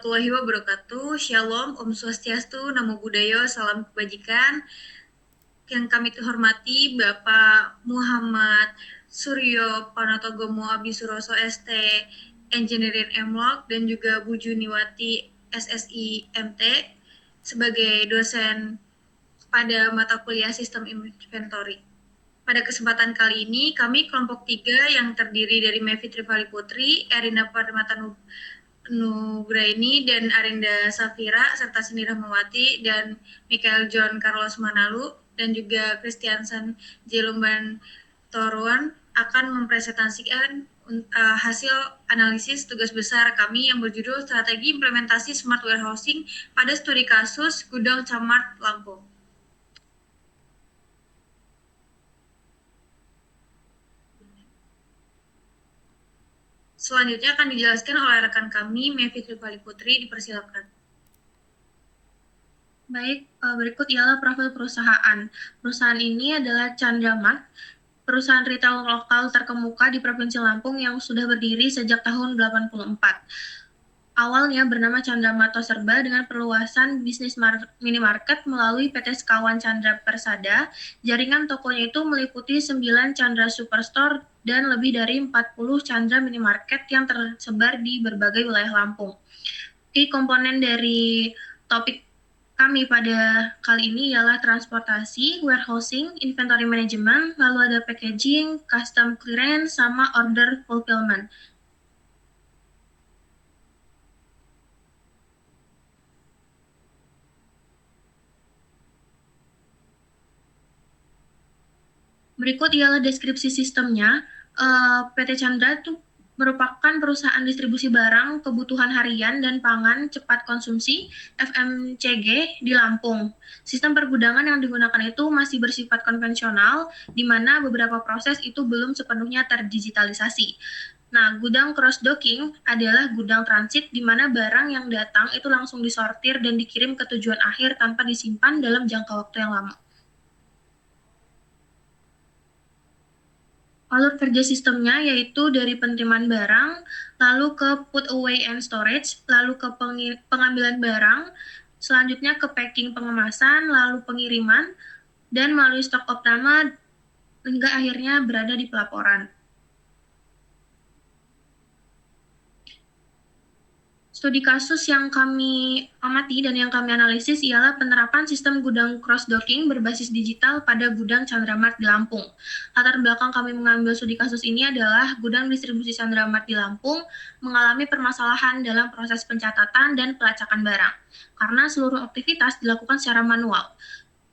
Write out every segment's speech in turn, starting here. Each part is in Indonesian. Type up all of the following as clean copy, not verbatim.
Warahmatullahi wabarakatuh. Shalom, Om Swastiastu, Namo Buddhaya, salam kebajikan. Yang kami hormati Bapak Muhammad Suryo Panotogomo Abisuroso ST, Engineering MLog, dan juga Bu Juniwati SSI MT sebagai dosen pada mata kuliah Sistem Inventory. Pada kesempatan kali ini, kami kelompok 3 yang terdiri dari Mevitri Vali Putri, Erina Parmata Nugraini, dan Arinda Safira, serta Cindy Rahmawati, dan Michael John Carlos Manalu, dan juga Christiansen Jelumban Toruan akan mempresentasikan hasil analisis tugas besar kami yang berjudul Strategi Implementasi Smart Warehousing pada studi kasus Gudang Camart Lampung. Selanjutnya akan dijelaskan oleh rekan kami, Mevitri Vali Putri, dipersilakan. Baik, berikut ialah profil perusahaan. Perusahaan ini adalah Chandra Mart, perusahaan retail lokal terkemuka di Provinsi Lampung yang sudah berdiri sejak tahun 1984. Awalnya bernama Chandra Marto Serba dengan perluasan bisnis minimarket melalui PT Sekawan Chandra Persada. Jaringan tokonya itu meliputi 9 Chandra Superstore dan lebih dari 40 Chandra Minimarket yang tersebar di berbagai wilayah Lampung. Key komponen dari topik kami pada kali ini ialah transportasi, warehousing, inventory management, lalu ada packaging, custom clearance, sama order fulfillment. Berikut ialah deskripsi sistemnya. PT Chandra itu merupakan perusahaan distribusi barang, kebutuhan harian, dan pangan cepat konsumsi FMCG di Lampung. Sistem pergudangan yang digunakan itu masih bersifat konvensional, di mana beberapa proses itu belum sepenuhnya terdigitalisasi. Nah, gudang cross-docking adalah gudang transit di mana barang yang datang itu langsung disortir dan dikirim ke tujuan akhir tanpa disimpan dalam jangka waktu yang lama. Alur kerja sistemnya yaitu dari penerimaan barang, lalu ke put away and storage, lalu ke pengambilan barang, selanjutnya ke packing pengemasan, lalu pengiriman, dan melalui stok opname hingga akhirnya berada di pelaporan. Studi kasus yang kami amati dan yang kami analisis ialah penerapan sistem gudang cross-docking berbasis digital pada gudang Chandra Mart di Lampung. Latar belakang kami mengambil studi kasus ini adalah gudang distribusi Chandra Mart di Lampung mengalami permasalahan dalam proses pencatatan dan pelacakan barang, karena seluruh aktivitas dilakukan secara manual.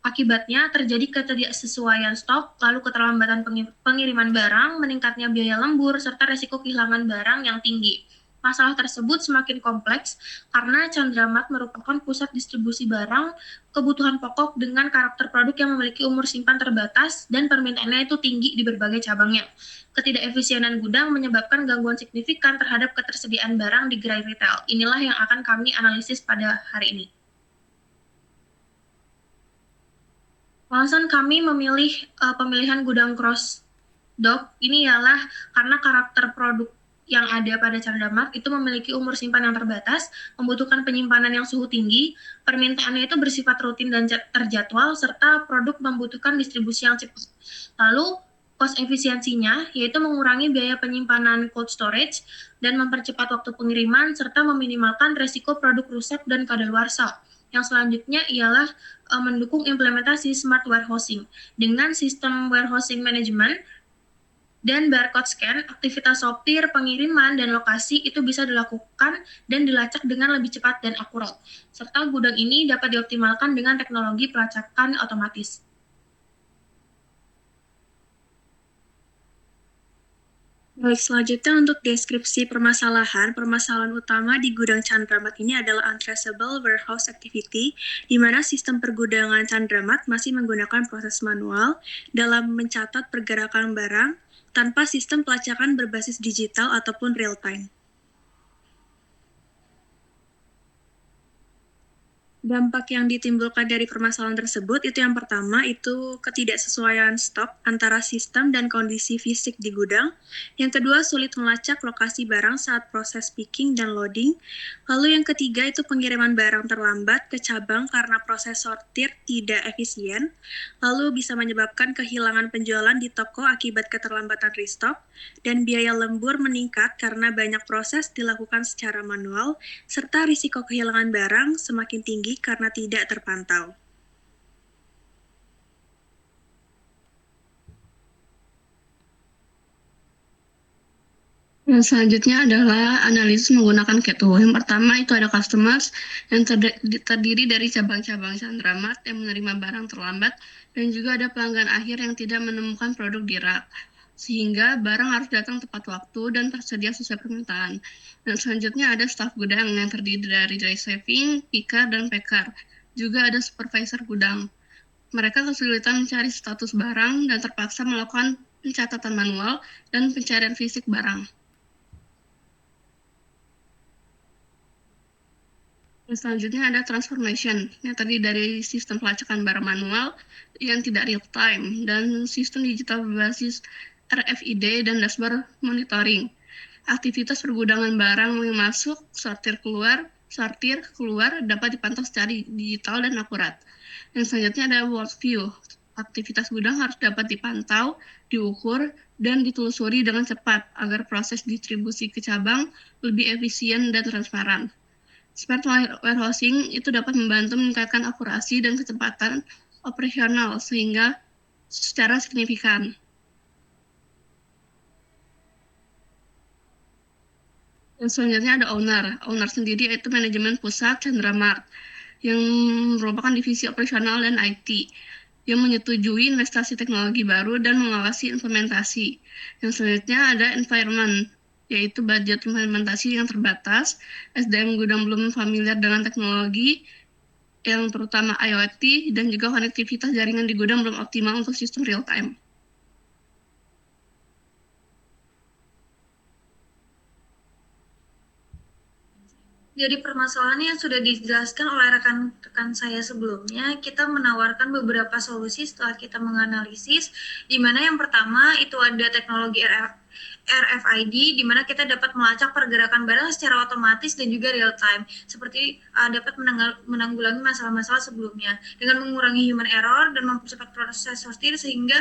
Akibatnya terjadi ketidaksesuaian stok, lalu keterlambatan pengiriman barang, meningkatnya biaya lembur, serta resiko kehilangan barang yang tinggi. Masalah tersebut semakin kompleks karena Chandra Mart merupakan pusat distribusi barang kebutuhan pokok dengan karakter produk yang memiliki umur simpan terbatas dan permintaannya itu tinggi di berbagai cabangnya. Ketidakefisienan gudang menyebabkan gangguan signifikan terhadap ketersediaan barang di gerai retail. Inilah yang akan kami analisis pada hari ini. Alasan kami memilih pemilihan gudang cross dock ini ialah karena karakter produk yang ada pada Chandra Mart itu memiliki umur simpan yang terbatas, membutuhkan penyimpanan yang suhu tinggi, permintaannya itu bersifat rutin dan terjadwal, serta produk membutuhkan distribusi yang cepat. Lalu, cost efisiensinya yaitu mengurangi biaya penyimpanan cold storage dan mempercepat waktu pengiriman, serta meminimalkan resiko produk rusak dan kadaluarsa. Yang selanjutnya ialah mendukung implementasi smart warehousing. Dengan sistem warehousing management dan barcode scan, aktivitas sopir, pengiriman, dan lokasi itu bisa dilakukan dan dilacak dengan lebih cepat dan akurat. Serta gudang ini dapat dioptimalkan dengan teknologi pelacakan otomatis. Baik, selanjutnya untuk deskripsi permasalahan utama di gudang Chandra Mart ini adalah untraceable warehouse activity, di mana sistem pergudangan Chandra Mart masih menggunakan proses manual dalam mencatat pergerakan barang tanpa sistem pelacakan berbasis digital ataupun real time. Dampak yang ditimbulkan dari permasalahan tersebut itu yang pertama itu ketidaksesuaian stok antara sistem dan kondisi fisik di gudang. Yang kedua sulit melacak lokasi barang saat proses picking dan loading. Lalu yang ketiga itu pengiriman barang terlambat ke cabang karena proses sortir tidak efisien. Lalu bisa menyebabkan kehilangan penjualan di toko akibat keterlambatan restock. Dan biaya lembur meningkat karena banyak proses dilakukan secara manual serta risiko kehilangan barang semakin tinggi karena tidak terpantau. Yang selanjutnya adalah analisis menggunakan Q2. Yang pertama itu ada customers yang terdiri dari cabang-cabang Chandramat yang menerima barang terlambat dan juga ada pelanggan akhir yang tidak menemukan produk di rak. Sehingga barang harus datang tepat waktu dan tersedia sesuai permintaan. Dan selanjutnya ada staf gudang yang terdiri dari dry saving, picker, dan packer. Juga ada supervisor gudang. Mereka kesulitan mencari status barang dan terpaksa melakukan pencatatan manual dan pencarian fisik barang. Dan selanjutnya ada transformation yang terdiri dari sistem pelacakan barang manual yang tidak real time dan sistem digital berbasis RFID dan dashboard monitoring. Aktivitas pergudangan barang yang masuk, sortir keluar dapat dipantau secara digital dan akurat. Dan selanjutnya ada world view. Aktivitas gudang harus dapat dipantau, diukur, dan ditelusuri dengan cepat agar proses distribusi ke cabang lebih efisien dan transparan. Smart warehousing itu dapat membantu meningkatkan akurasi dan kecepatan operasional sehingga secara signifikan. Dan selanjutnya ada owner. Owner sendiri yaitu manajemen pusat Chandramart yang merupakan divisi operasional dan IT yang menyetujui investasi teknologi baru dan mengawasi implementasi. Yang selanjutnya ada environment, yaitu budget implementasi yang terbatas, SDM gudang belum familiar dengan teknologi, yang terutama IoT, dan juga konektivitas jaringan di gudang belum optimal untuk sistem real time. Dari permasalahan yang sudah dijelaskan oleh rekan-rekan saya sebelumnya, kita menawarkan beberapa solusi setelah kita menganalisis, di mana yang pertama itu ada teknologi RFID, di mana kita dapat melacak pergerakan barang secara otomatis dan juga real time, seperti dapat menanggulangi masalah-masalah sebelumnya, dengan mengurangi human error dan mempercepat proses sortir sehingga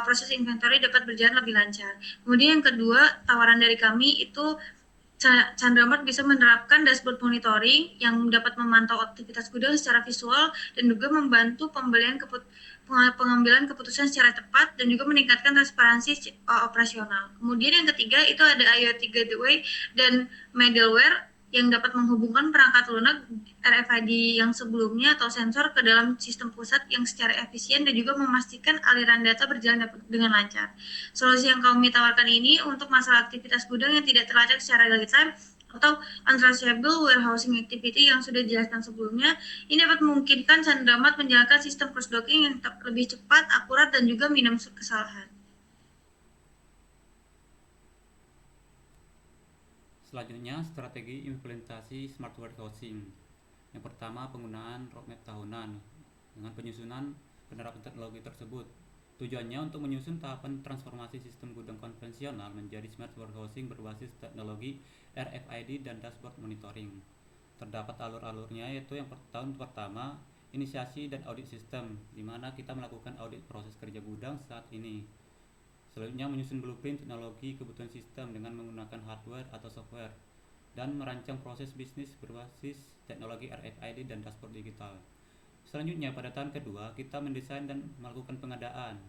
proses inventory dapat berjalan lebih lancar. Kemudian yang kedua, tawaran dari kami itu Chandramart bisa menerapkan dashboard monitoring yang dapat memantau aktivitas gudang secara visual dan juga membantu pengambilan keputusan secara tepat dan juga meningkatkan transparansi operasional. Kemudian yang ketiga itu ada IoT Gateway dan middleware yang dapat menghubungkan perangkat lunak RFID yang sebelumnya atau sensor ke dalam sistem pusat yang secara efisien dan juga memastikan aliran data berjalan dengan lancar. Solusi yang kami tawarkan ini untuk masalah aktivitas gudang yang tidak terlacak secara real time atau untraceable warehousing activity yang sudah dijelaskan sebelumnya, ini dapat memungkinkan Chandramat menjalankan sistem cross-docking yang lebih cepat, akurat, dan juga minim kesalahan. Selanjutnya, strategi implementasi smart warehousing. Yang pertama, penggunaan roadmap tahunan dengan penyusunan penerapan teknologi tersebut. Tujuannya untuk menyusun tahapan transformasi sistem gudang konvensional menjadi smart warehousing berbasis teknologi RFID dan dashboard monitoring. Terdapat alur-alurnya, yaitu yang tahun pertama, inisiasi dan audit sistem, di mana kita melakukan audit proses kerja gudang saat ini. Selanjutnya, menyusun blueprint teknologi kebutuhan sistem dengan menggunakan hardware atau software dan merancang proses bisnis berbasis teknologi RFID dan dashboard digital. Selanjutnya, pada tahun kedua, kita mendesain dan melakukan pengadaan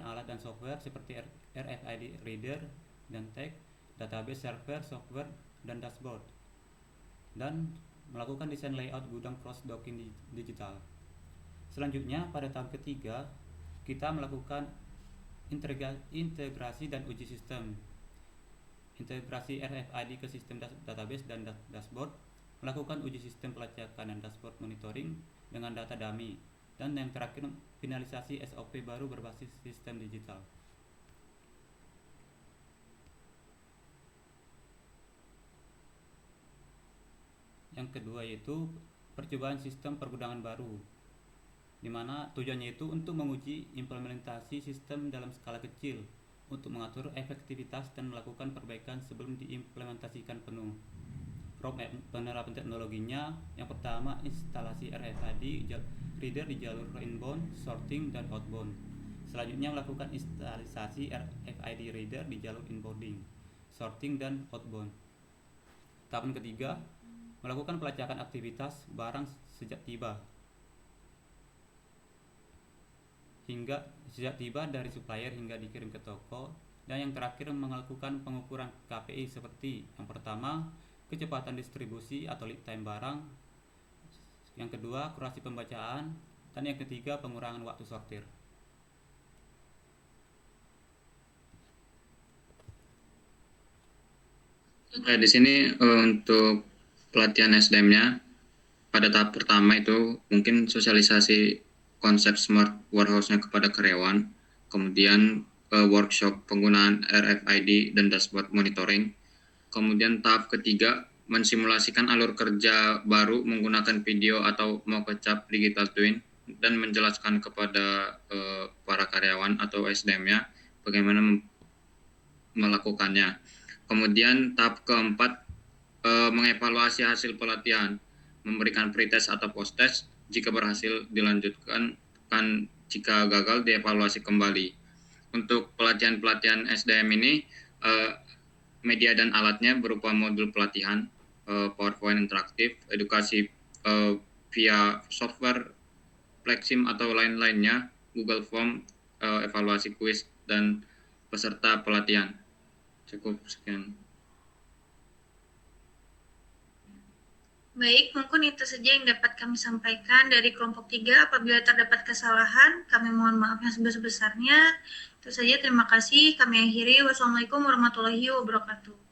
alat dan software seperti RFID reader dan tag, database server, software, dan dashboard, dan melakukan desain layout gudang cross-docking digital. Selanjutnya, pada tahun ketiga, kita melakukan integrasi dan uji sistem. Integrasi RFID ke sistem database dan dashboard, melakukan uji sistem pelacakan dan dashboard monitoring dengan data dummy, dan yang terakhir finalisasi SOP baru berbasis sistem digital. Yang kedua yaitu percobaan sistem pergudangan baru, di mana tujuannya itu untuk menguji implementasi sistem dalam skala kecil untuk mengatur efektivitas dan melakukan perbaikan sebelum diimplementasikan penuh. Roadmap penerapan teknologinya, yang pertama instalasi RFID reader di jalur inbound, sorting, dan outbound. Selanjutnya melakukan instalasi RFID reader di jalur inbounding, sorting, dan outbound. Tahapan ketiga, melakukan pelacakan aktivitas barang sejak tiba dari supplier hingga dikirim ke toko. Dan yang terakhir, melakukan pengukuran KPI seperti yang pertama, kecepatan distribusi atau lead time barang, yang kedua akurasi pembacaan, dan yang ketiga pengurangan waktu sortir. Di sini untuk pelatihan SDM-nya pada tahap pertama itu mungkin sosialisasi konsep smart warehouse-nya kepada karyawan, kemudian workshop penggunaan RFID dan dashboard monitoring. Kemudian tahap ketiga, mensimulasikan alur kerja baru menggunakan video atau mockup digital twin dan menjelaskan kepada para karyawan atau SDM-nya bagaimana melakukannya. Kemudian tahap keempat, mengevaluasi hasil pelatihan, memberikan pretest atau post-test. Jika berhasil dilanjutkan, jika gagal dievaluasi kembali. Untuk pelatihan-pelatihan SDM ini, media dan alatnya berupa modul pelatihan, PowerPoint interaktif, edukasi via software, Plexim atau lain-lainnya, Google Form, evaluasi kuis, dan peserta pelatihan. Cukup sekian. Baik, mungkin itu saja yang dapat kami sampaikan dari kelompok 3. Apabila terdapat kesalahan, kami mohon maaf yang sebesar-besarnya. Itu saja, terima kasih. Kami akhiri. Wassalamualaikum warahmatullahi wabarakatuh.